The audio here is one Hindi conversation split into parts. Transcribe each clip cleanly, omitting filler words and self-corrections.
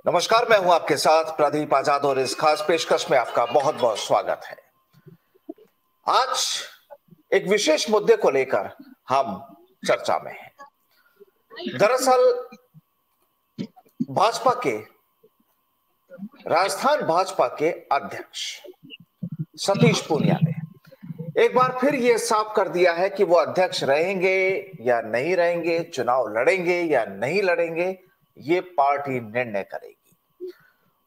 नमस्कार, मैं हूं आपके साथ प्रदीप आजाद और इस खास पेशकश में आपका बहुत बहुत स्वागत है। आज एक विशेष मुद्दे को लेकर हम चर्चा में हैं। दरअसल राजस्थान भाजपा के अध्यक्ष सतीश पूनिया ने एक बार फिर यह साफ कर दिया है कि वो अध्यक्ष रहेंगे या नहीं रहेंगे, चुनाव लड़ेंगे या नहीं लड़ेंगे, ये पार्टी निर्णय करेगी।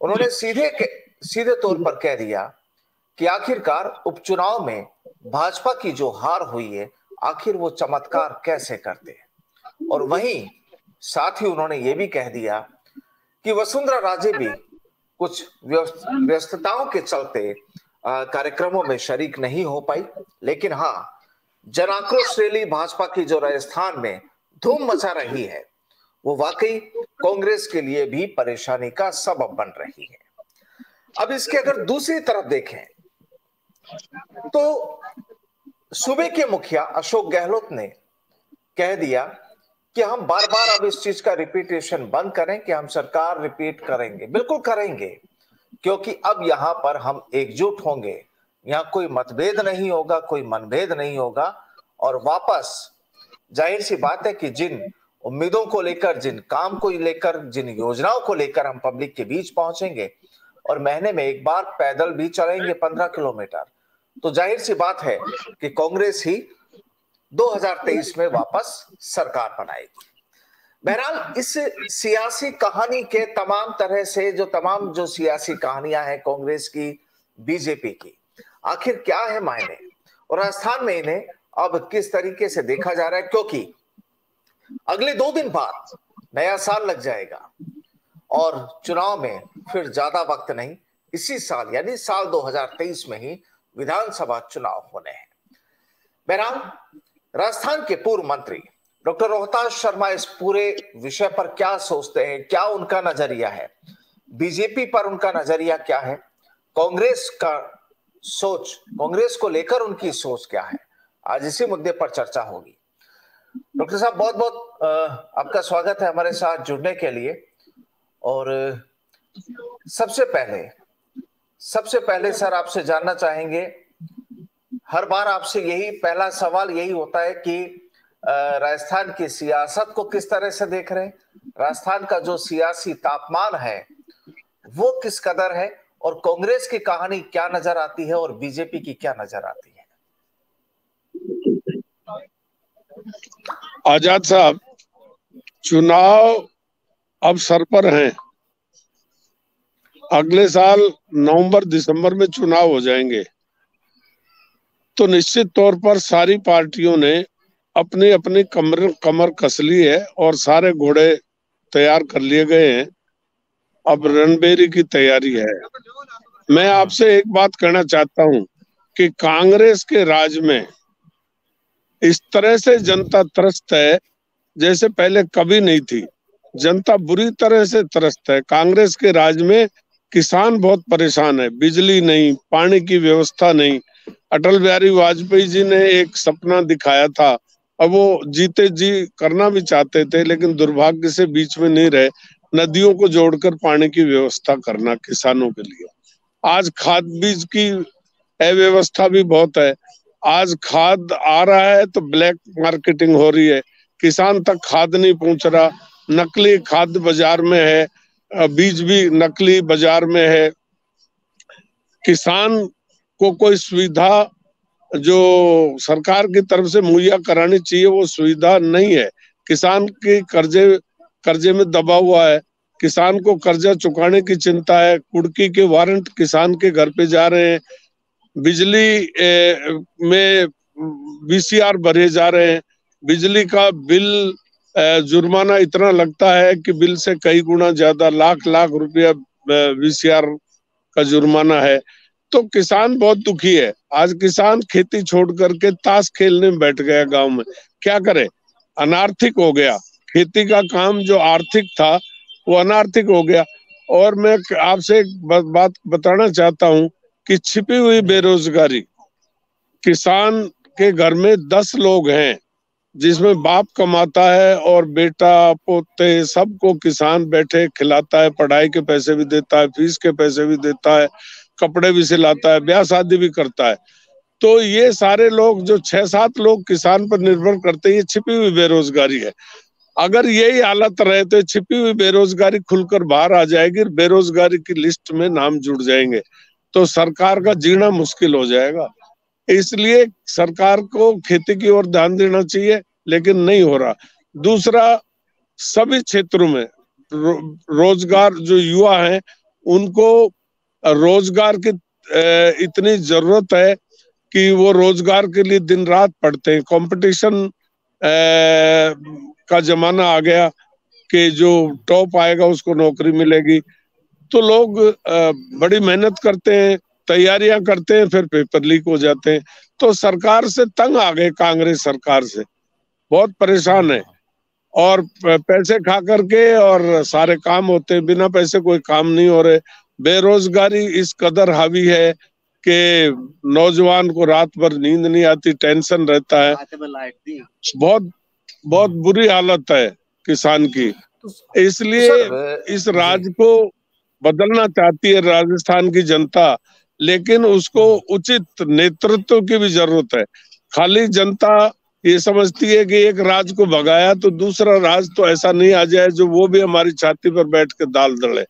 उन्होंने सीधे तौर पर कह दिया कि आखिरकार उपचुनाव में भाजपा की जो हार हुई है, आखिर वो चमत्कार कैसे करते हैं। और वहीं साथ ही उन्होंने ये भी कह दिया कि वसुंधरा राजे भी कुछ व्यस्तताओं के चलते कार्यक्रमों में शरीक नहीं हो पाई, लेकिन हाँ, जन आक्रोश रैली भाजपा की जो राजस्थान में धूम मचा रही है, वो वाकई कांग्रेस के लिए भी परेशानी का सबब बन रही है। अब इसके अगर दूसरी तरफ देखें तो सूबे के मुखिया अशोक गहलोत ने कह दिया कि हम बार बार अब इस चीज का रिपीटेशन बंद करें कि हम सरकार रिपीट करेंगे। बिल्कुल करेंगे, क्योंकि अब यहां पर हम एकजुट होंगे, यहां कोई मतभेद नहीं होगा, कोई मनभेद नहीं होगा। और वापस जाहिर सी बात है कि जिन उम्मीदों को लेकर, जिन काम को लेकर, जिन योजनाओं को लेकर हम पब्लिक के बीच पहुंचेंगे और महीने में एक बार पैदल भी चलेंगे 15 किलोमीटर, तो जाहिर सी बात है कि कांग्रेस ही 2023 में वापस सरकार बनाएगी। बहरहाल इस सियासी कहानी के तमाम जो सियासी कहानियां हैं कांग्रेस की, बीजेपी की, आखिर क्या है मायने, और राजस्थान में इन्हें अब किस तरीके से देखा जा रहा है, क्योंकि अगले 2 दिन बाद नया साल लग जाएगा और चुनाव में फिर ज्यादा वक्त नहीं, इसी साल यानी साल 2023 में ही विधानसभा चुनाव होने हैं। बहरहाल राजस्थान के पूर्व मंत्री डॉक्टर रोहतास शर्मा इस पूरे विषय पर क्या सोचते हैं, क्या उनका नजरिया है, बीजेपी पर उनका नजरिया क्या है, कांग्रेस को लेकर उनकी सोच क्या है, आज इसी मुद्दे पर चर्चा होगी। डॉक्टर साहब, बहुत बहुत आपका स्वागत है हमारे साथ जुड़ने के लिए। और सबसे पहले सर आपसे जानना चाहेंगे, हर बार आपसे पहला सवाल यही होता है कि राजस्थान की सियासत को किस तरह से देख रहे हैं, राजस्थान का जो सियासी तापमान है वो किस कदर है, और कांग्रेस की कहानी क्या नजर आती है और बीजेपी की क्या नजर आती है। आजाद साहब, चुनाव अब सर पर हैं। अगले साल नवंबर दिसंबर में चुनाव हो जाएंगे, तो निश्चित तौर पर सारी पार्टियों ने अपनी अपनी कमर कस ली है और सारे घोड़े तैयार कर लिए गए हैं। अब रणबेरी की तैयारी है। मैं आपसे एक बात कहना चाहता हूं कि कांग्रेस के राज में इस तरह से जनता त्रस्त है जैसे पहले कभी नहीं थी। जनता बुरी तरह से त्रस्त है। कांग्रेस के राज में किसान बहुत परेशान है, बिजली नहीं, पानी की व्यवस्था नहीं। अटल बिहारी वाजपेयी जी ने एक सपना दिखाया था, अब वो जीते जी करना भी चाहते थे, लेकिन दुर्भाग्य से बीच में नहीं रहे, नदियों को जोड़कर पानी की व्यवस्था करना किसानों के लिए। आज खाद बीज की अव्यवस्था भी बहुत है। आज खाद आ रहा है तो ब्लैक मार्केटिंग हो रही है, किसान तक खाद नहीं पहुंच रहा, नकली खाद बाजार में है, बीज भी नकली बाजार में है। किसान को कोई सुविधा जो सरकार की तरफ से मुहैया करानी चाहिए वो सुविधा नहीं है। किसान के कर्जे में दबा हुआ है, किसान को कर्जा चुकाने की चिंता है, कुर्की के वारंट किसान के घर पे जा रहे हैं, बिजली में वीसीआर भरे जा रहे हैं, बिजली का बिल जुर्माना इतना लगता है कि बिल से कई गुना ज्यादा, लाख लाख रुपया वीसीआर का जुर्माना है। तो किसान बहुत दुखी है। आज किसान खेती छोड़ करके ताश खेलने में बैठ गया गांव में। क्या करे, अनार्थिक हो गया। खेती का काम जो आर्थिक था वो अनार्थिक हो गया। और मैं आपसे एक बात बताना चाहता हूं कि छिपी हुई बेरोजगारी, किसान के घर में 10 लोग हैं जिसमें बाप कमाता है और बेटा पोते सबको किसान बैठे खिलाता है, पढ़ाई के पैसे भी देता है, फीस के पैसे भी देता है, कपड़े भी सिलाता है, ब्याह शादी भी करता है। तो ये सारे लोग जो 6-7 लोग किसान पर निर्भर करते हैं, ये छिपी हुई बेरोजगारी है। अगर यही हालत रहे तो छिपी हुई बेरोजगारी खुलकर बाहर आ जाएगी, बेरोजगारी की लिस्ट में नाम जुड़ जाएंगे, तो सरकार का जीना मुश्किल हो जाएगा। इसलिए सरकार को खेती की ओर ध्यान देना चाहिए, लेकिन नहीं हो रहा। दूसरा, सभी क्षेत्रों में रोजगार, जो युवा हैं उनको रोजगार की इतनी जरूरत है कि वो रोजगार के लिए दिन रात पढ़ते हैं। कंपटीशन का जमाना आ गया कि जो टॉप आएगा उसको नौकरी मिलेगी, तो लोग बड़ी मेहनत करते हैं, तैयारियां करते हैं, फिर पेपर लीक हो जाते हैं। तो सरकार से तंग आ गए, कांग्रेस सरकार से बहुत परेशान है, और पैसे खा करके और सारे काम होते हैं, बिना पैसे कोई काम नहीं हो रहे। बेरोजगारी इस कदर हावी है कि नौजवान को रात भर नींद नहीं आती, टेंशन रहता है, बहुत बहुत बुरी हालत है किसान की। इसलिए इस राज्य को बदलना चाहती है राजस्थान की जनता, लेकिन उसको उचित नेतृत्व की भी जरूरत है। खाली जनता ये समझती है कि एक राज को भगाया तो दूसरा राज तो ऐसा नहीं आ जाए जो वो भी हमारी छाती पर बैठ के दाल दड़े,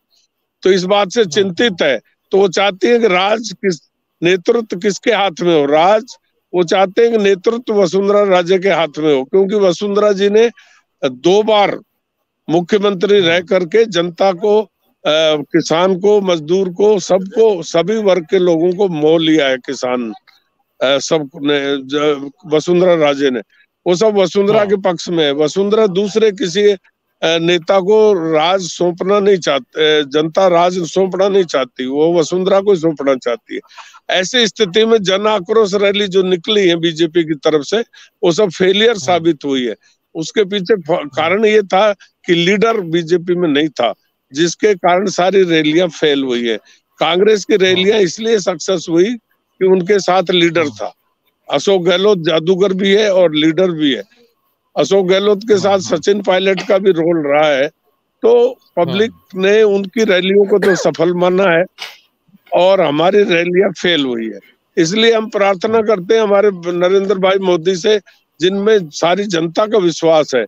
तो इस बात से चिंतित है। तो वो चाहती है कि राज किस नेतृत्व किसके हाथ में हो, राज वो चाहते हैं कि नेतृत्व वसुंधरा राजे के हाथ में हो, क्योंकि वसुंधरा जी ने 2 बार मुख्यमंत्री रह करके जनता को, किसान को, मजदूर को, सबको, सभी वर्ग के लोगों को मोह लिया है। किसान सब ने, वसुंधरा राजे ने, वो सब वसुंधरा के पक्ष में है। वसुंधरा दूसरे किसी नेता को राज सौंपना नहीं चाहते, जनता राज सौंपना नहीं चाहती, वो वसुंधरा को सौंपना चाहती है। ऐसी स्थिति में जन आक्रोश रैली जो निकली है बीजेपी की तरफ से, वो सब फेलियर साबित हुई है। उसके पीछे कारण ये था कि लीडर बीजेपी में नहीं था, जिसके कारण सारी रैलियां फेल हुई है। कांग्रेस की रैलियां इसलिए सक्सेस हुई कि उनके साथ लीडर था। अशोक गहलोत जादूगर भी है और लीडर भी है। अशोक गहलोत के साथ सचिन पायलट का भी रोल रहा है, तो पब्लिक ने उनकी रैलियों को तो सफल माना है और हमारी रैलियां फेल हुई है। इसलिए हम प्रार्थना करते हैं हमारे नरेंद्र भाई मोदी से, जिनमें सारी जनता का विश्वास है।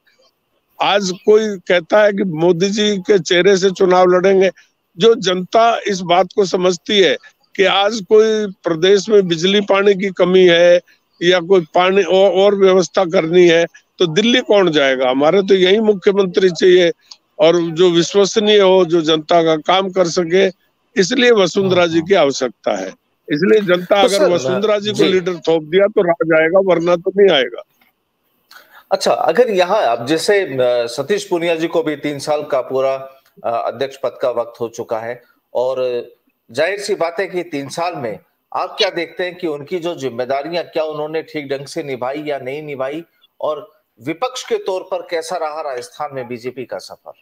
आज कोई कहता है कि मोदी जी के चेहरे से चुनाव लड़ेंगे, जो जनता इस बात को समझती है कि आज कोई प्रदेश में बिजली पानी की कमी है या कोई पानी और व्यवस्था करनी है, तो दिल्ली कौन जाएगा? हमारे तो यही मुख्यमंत्री चाहिए, और जो विश्वसनीय हो, जो जनता का काम कर सके। इसलिए वसुंधरा जी की आवश्यकता है। इसलिए जनता अगर वसुंधरा जी को लीडर थोप दिया तो राज आएगा, वरना तो नहीं आएगा। अच्छा, अगर यहाँ अब जैसे सतीश पूनिया जी को भी 3 साल का पूरा अध्यक्ष पद का वक्त हो चुका है, और जाहिर सी बात है कि 3 साल में आप क्या देखते हैं कि उनकी जो जिम्मेदारियां, क्या उन्होंने ठीक ढंग से निभाई या नहीं निभाई, और विपक्ष के तौर पर कैसा रहा राजस्थान में बीजेपी का सफर?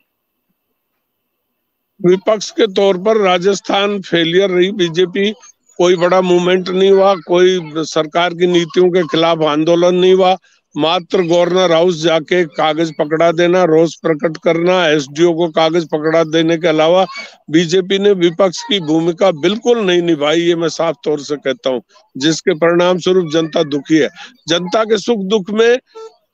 विपक्ष के तौर पर राजस्थान फेलियर रही बीजेपी। कोई बड़ा मूवमेंट नहीं हुआ, कोई सरकार की नीतियों के खिलाफ आंदोलन नहीं हुआ। मात्र गवर्नर हाउस जाके कागज पकड़ा देना, रोष प्रकट करना, एसडीओ को कागज पकड़ा देने के अलावा बीजेपी ने विपक्ष की भूमिका बिल्कुल नहीं निभाई। ये मैं साफ तौर से कहता हूँ, जिसके परिणाम स्वरूप जनता दुखी है। जनता के सुख दुख में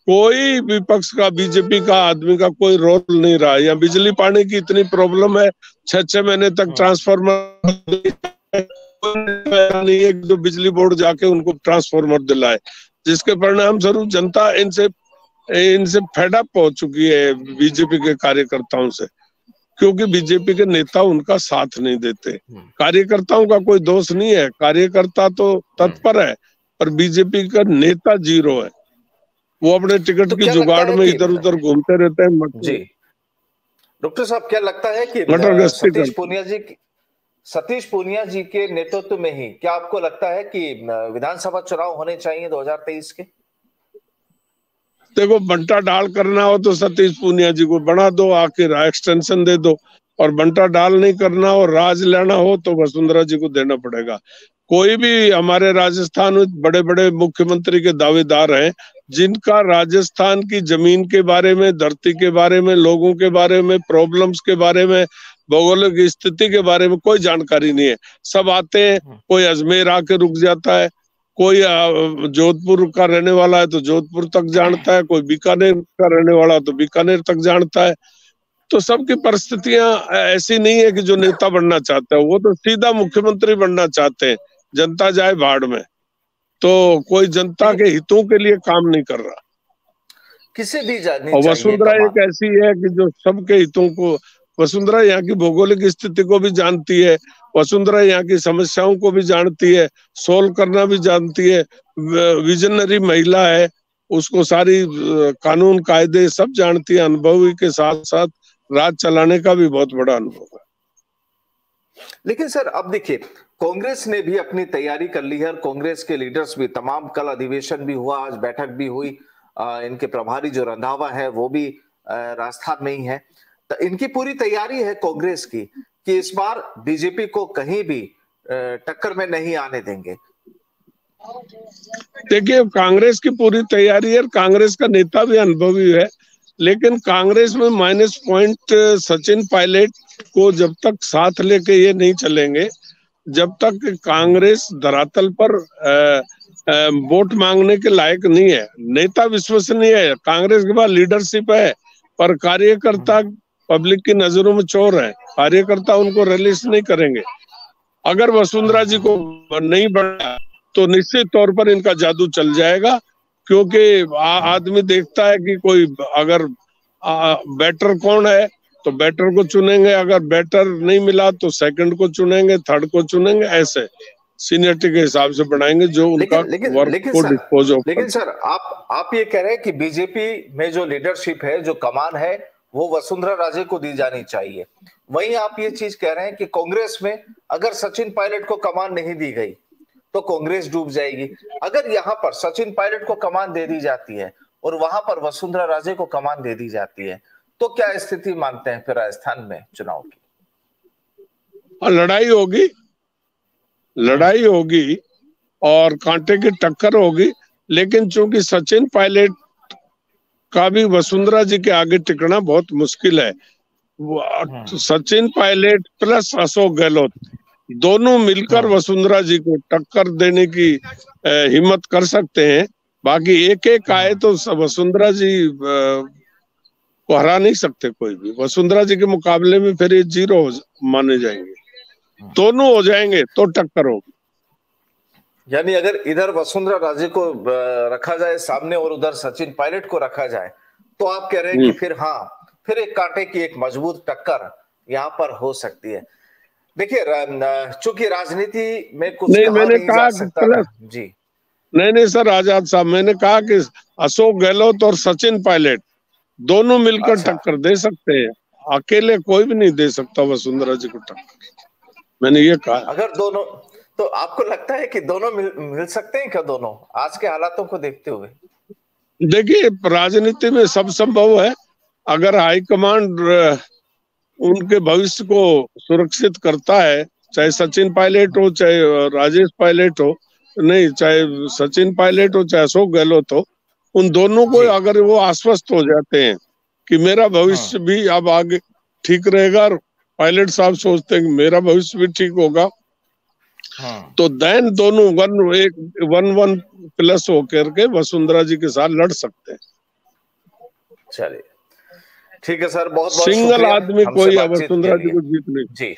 कोई विपक्ष का, बीजेपी का आदमी का कोई रोल नहीं रहा। या बिजली पानी की इतनी प्रॉब्लम है, 6-6 महीने तक ट्रांसफार्मर नहीं है, जो बिजली बोर्ड जाके उनको ट्रांसफार्मर दिलाए, जिसके परिणाम स्वरूप जनता इनसे फेड अप हो चुकी है बीजेपी के कार्यकर्ताओं से, क्योंकि बीजेपी के नेता उनका साथ नहीं देते। कार्यकर्ताओं का कोई दोष नहीं है, कार्यकर्ता तो तत्पर है, पर बीजेपी का नेता जीरो है। वो अपने टिकट की जुगाड़ में इधर उधर घूमते रहते हैं। जी डॉक्टर साहब, क्या लगता है कि सतीश पूनिया जी के नेतृत्व में ही, क्या आपको लगता है कि विधानसभा चुनाव होने चाहिए 2023 के? देखो, बंटा डाल करना हो तो सतीश पूनिया जी को बना दो, आखिर एक्सटेंशन दे दो, और बंटा डाल नहीं करना हो, राज लेना हो, तो वसुंधरा जी को देना पड़ेगा। कोई भी हमारे राजस्थान में बड़े बड़े मुख्यमंत्री के दावेदार हैं, जिनका राजस्थान की जमीन के बारे में, धरती के बारे में, लोगों के बारे में, प्रॉब्लम्स के बारे में, भौगोलिक स्थिति के बारे में कोई जानकारी नहीं है। सब आते हैं, कोई अजमेर आके रुक जाता है, कोई जोधपुर का रहने वाला है तो जोधपुर तक जानता है, कोई बीकानेर का रहने वाला है तो बीकानेर तक जानता है। तो सबकी परिस्थितियां ऐसी नहीं है कि जो नेता बनना चाहते हैं वो तो सीधा मुख्यमंत्री बनना चाहते हैं, जनता जाए भाड़ में। तो कोई जनता के हितों के लिए काम नहीं कर रहा। किसे दी जानी और वसुंधरा एक ऐसी है कि जो सबके हितों को, वसुंधरा यहाँ की भौगोलिक स्थिति को भी जानती है, वसुंधरा यहाँ की समस्याओं को भी जानती है, सोल्व करना भी जानती है, विजनरी महिला है, उसको सारी कानून कायदे सब जानती है, अनुभवी के साथ साथ राज चलाने का भी बहुत बड़ा अनुभव है। लेकिन सर अब देखिए, कांग्रेस ने भी अपनी तैयारी कर ली है, कांग्रेस के लीडर्स भी तमाम, कल अधिवेशन भी हुआ, आज बैठक भी हुई, इनके प्रभारी जो रंधावा है वो भी राजस्थान में ही है। तो इनकी पूरी तैयारी है कांग्रेस की कि इस बार बीजेपी को कहीं भी टक्कर में नहीं आने देंगे। देखिए, कांग्रेस की पूरी तैयारी है, कांग्रेस का नेता भी अनुभवी है, लेकिन कांग्रेस में माइनस पॉइंट सचिन पायलट को जब तक साथ लेके ये नहीं चलेंगे, जब तक कांग्रेस धरातल पर वोट मांगने के लायक नहीं है। नेता विश्वसनीय है, कांग्रेस के पास लीडरशिप है, पर कार्यकर्ता पब्लिक की नजरों में चोर है, कार्यकर्ता उनको रिलीज नहीं करेंगे। अगर वसुंधरा जी को नहीं बढ़ा तो निश्चित तौर पर इनका जादू चल जाएगा, क्योंकि आदमी देखता है कि कोई अगर बेटर कौन है तो बेटर को चुनेंगे, अगर बेटर नहीं मिला तो सेकंड को चुनेंगे, थर्ड को चुनेंगे, ऐसे सीनियरिटी के हिसाब से बनाएंगे जो उनका वर्क को डिस्पोज ऑफ। लेकिन सर आप ये कह रहे हैं कि बीजेपी में जो लीडरशिप है, जो कमान है, वो वसुंधरा राजे को दी जानी चाहिए। वहीं आप ये चीज कह रहे हैं कि कांग्रेस में अगर सचिन पायलट को कमान नहीं दी गई तो कांग्रेस डूब जाएगी। अगर यहाँ पर सचिन पायलट को कमान दे दी जाती है और वहां पर वसुंधरा राजे को कमान दे दी जाती है तो क्या स्थिति मानते हैं फिर राजस्थान में चुनाव की? लड़ाई होगी और कांटे की टक्कर होगी, लेकिन चूंकि सचिन पायलट का भी वसुंधरा जी के आगे टिकना बहुत मुश्किल है। सचिन पायलट प्लस अशोक गहलोत दोनों मिलकर वसुंधरा जी को टक्कर देने की हिम्मत कर सकते हैं। बाकी एक एक आए तो वसुंधरा जी को हरा नहीं सकते कोई भी। वसुंधरा जी के मुकाबले में फिर ये जीरो माने जाएंगे, दोनों हो जाएंगे तो टक्कर होगी। यानी अगर इधर वसुंधरा राजे को रखा जाए सामने और उधर सचिन पायलट को रखा जाए तो आप कह रहे हैं कि फिर एक कांटे की एक मजबूत टक्कर यहाँ पर हो सकती है। देखिए, चूंकि राजनीति में कुछ नहीं, मैंने कहा जी नहीं सर आजाद साहब, मैंने कहा कि अशोक गहलोत और सचिन पायलट दोनों मिलकर टक्कर दे सकते हैं, अकेले कोई भी नहीं दे सकता वसुंधरा जी को टक्कर, मैंने ये कहा। अगर दोनों, तो आपको लगता है कि दोनों मिल सकते हैं क्या दोनों आज के हालातों को देखते हुए? देखिए, राजनीति में सब संभव है। अगर हाईकमांड उनके भविष्य को सुरक्षित करता है, चाहे सचिन पायलट हो चाहे राजेश पायलट हो, नहीं चाहे सचिन पायलट हो चाहे अशोक गहलोत हो, उन दोनों को अगर वो आश्वस्त हो जाते हैं कि मेरा भविष्य भी अब आगे ठीक रहेगा, और पायलट साहब सोचते हैं कि मेरा भविष्य भी ठीक होगा, तो देन दोनों 1-1 प्लस होकर के वसुंधरा जी के साथ लड़ सकते हैं। चलिए ठीक है सर, बहुत सिंगल आदमी कोई वसुंधरा जी को जीत नहीं।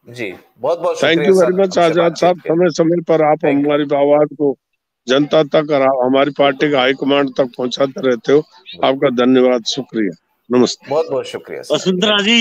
जी बहुत बहुत थैंक यू वेरी मच आजाद साहब, समय समय पर आप हमारी आवाज को जनता तक और हमारी पार्टी का हाईकमांड तक पहुंचाते रहते हो, आपका धन्यवाद, शुक्रिया, नमस्ते। बहुत बहुत शुक्रिया वसुंधरा जी।